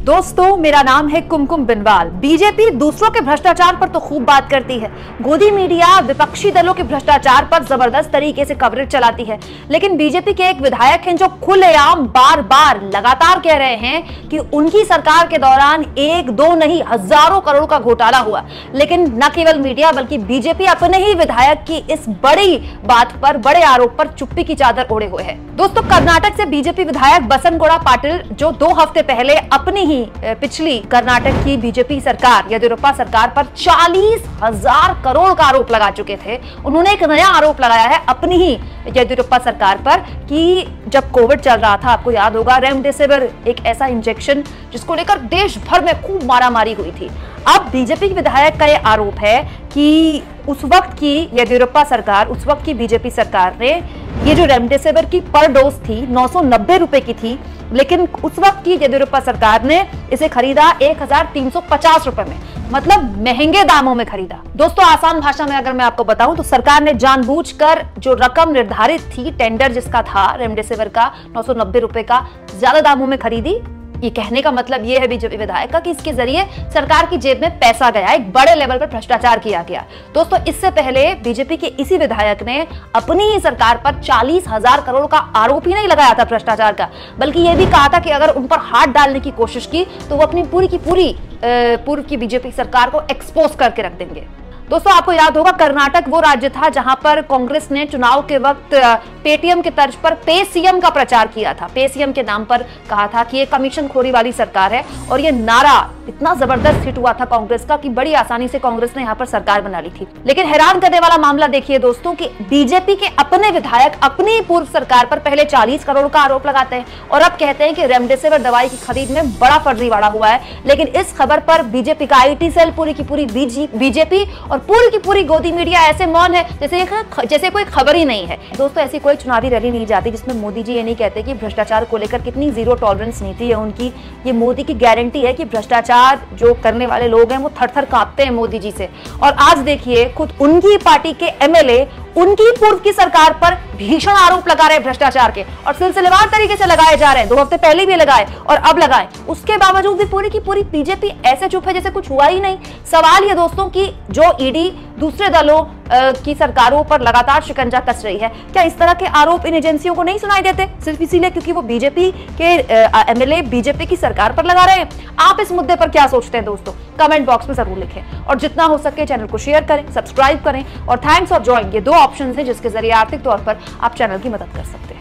दोस्तों, मेरा नाम है कुमकुम बिनवाल। बीजेपी दूसरों के भ्रष्टाचार पर तो खूब बात करती है। गोदी मीडिया विपक्षी दलों के भ्रष्टाचार पर जबरदस्त तरीके से कवरेज चलाती है, लेकिन बीजेपी के एक विधायक हैं जो खुलेआम बार बार लगातार कह रहे हैं कि उनकी सरकार के दौरान एक दो नहीं हजारों करोड़ का घोटाला हुआ। लेकिन न केवल मीडिया बल्कि बीजेपी अपने ही विधायक की इस बड़ी बात पर, बड़े आरोप पर चुप्पी की चादर ओढ़े हुए है। दोस्तों, कर्नाटक से बीजेपी विधायक बसनगौड़ा पाटिल जो 2 हफ्ते पहले अपनी ही पिछली कर्नाटक की बीजेपी सरकार येदियुरप्पा सरकार पर 40,000 करोड़ का आरोप लगा चुके थे, उन्होंने एक नया आरोप लगाया है अपनी ही येदियुरप्पा सरकार पर कि जब कोविड चल रहा था, आपको याद होगा, रेमडेसिविर एक ऐसा इंजेक्शन जिसको लेकर देश भर में खूब मारामारी हुई थी। अब बीजेपी विधायक का यह आरोप है कि उस वक्त की येदियुरप्पा सरकार, उस वक्त की बीजेपी सरकार ने ये जो रेमडेसिविर की पर डोज थी 990 रुपए की थी, लेकिन उस वक्त की येदियुरप्पा सरकार ने इसे खरीदा 1350 रुपए में, मतलब महंगे दामों में खरीदा। दोस्तों, आसान भाषा में अगर मैं आपको बताऊं तो सरकार ने जानबूझकर जो रकम निर्धारित थी, टेंडर जिसका था रेमडेसिविर का 990 रुपए का, ज्यादा दामों में खरीदी। ये कहने का मतलब ये है बीजेपी विधायक का कि इसके जरिए सरकार की जेब में पैसा गया, एक बड़े लेवल पर भ्रष्टाचार किया गया। दोस्तों, इससे पहले बीजेपी के इसी विधायक ने अपनी ही सरकार पर 40,000 करोड़ का आरोप ही नहीं लगाया था भ्रष्टाचार का, बल्कि यह भी कहा था कि अगर उन पर हाथ डालने की कोशिश की तो वो अपनी पूरी की पूरी पूर्व की बीजेपी सरकार को एक्सपोज करके रख देंगे। दोस्तों, आपको याद होगा, कर्नाटक वो राज्य था जहां पर कांग्रेस ने चुनाव के वक्त पेटीएम के तर्ज पर पे सीएम का प्रचार किया था। पे सीएम के नाम पर कहा था कि ये कमीशन खोरी वाली सरकार है, और ये नारा इतना जबरदस्त हिट हुआ था कांग्रेस का कि बड़ी आसानी से कांग्रेस ने यहाँ पर सरकार बना ली थी। लेकिन हैरान करने वाला मामला देखिए दोस्तों कि बीजेपी के अपने विधायक अपनी पूर्व सरकार पर पहले 40 करोड़ का आरोप लगाते हैं और अब कहते हैं कि रेमडेसिविर दवाई की खरीद में बड़ा फर्जीवाड़ा हुआ है। लेकिन इस खबर पर बीजेपी का आईटी सेल, पूरी की पूरी बीजेपी और पूरी की पूरी गोदी मीडिया ऐसे मौन है जैसे कोई खबर ही नहीं है। दोस्तों, ऐसी कोई चुनावी रैली नहीं जाती जिसमें मोदी जी ये नहीं कहते कि भ्रष्टाचार को लेकर कितनी जीरो टॉलरेंस नीति है उनकी। ये मोदी की गारंटी है कि भ्रष्टाचार जो करने वाले लोग हैं वो थर-थर कांपते हैं मोदी जी से। और आज देखिए, खुद उनकी पार्टी के एमएलए उनकी पूर्व की सरकार पर भीषण आरोप लगा रहे हैं भ्रष्टाचार के, और सिलसिलेवार तरीके से लगाए जा रहे हैं। 2 हफ्ते पहले भी लगाए और अब लगाए, उसके बावजूद भी पूरी की पूरी बीजेपी ऐसे चुप है जैसे कुछ हुआ ही नहीं। सवाल ये दोस्तों कि जो ईडी दूसरे दलों की सरकारों पर लगातार शिकंजा कस रही है, क्या इस तरह के आरोप इन एजेंसियों को नहीं सुनाई देते, सिर्फ इसीलिए क्योंकि वो बीजेपी के एमएलए बीजेपी की सरकार पर लगा रहे हैं? आप इस मुद्दे पर क्या सोचते हैं दोस्तों? कमेंट बॉक्स में जरूर लिखें, और जितना हो सके चैनल को शेयर करें, सब्सक्राइब करें, और थैंक्स फॉर ज्वाइनिंग, ये 2 ऑप्शन हैं जिसके जरिए आर्थिक तौर पर आप चैनल की मदद कर सकते हैं।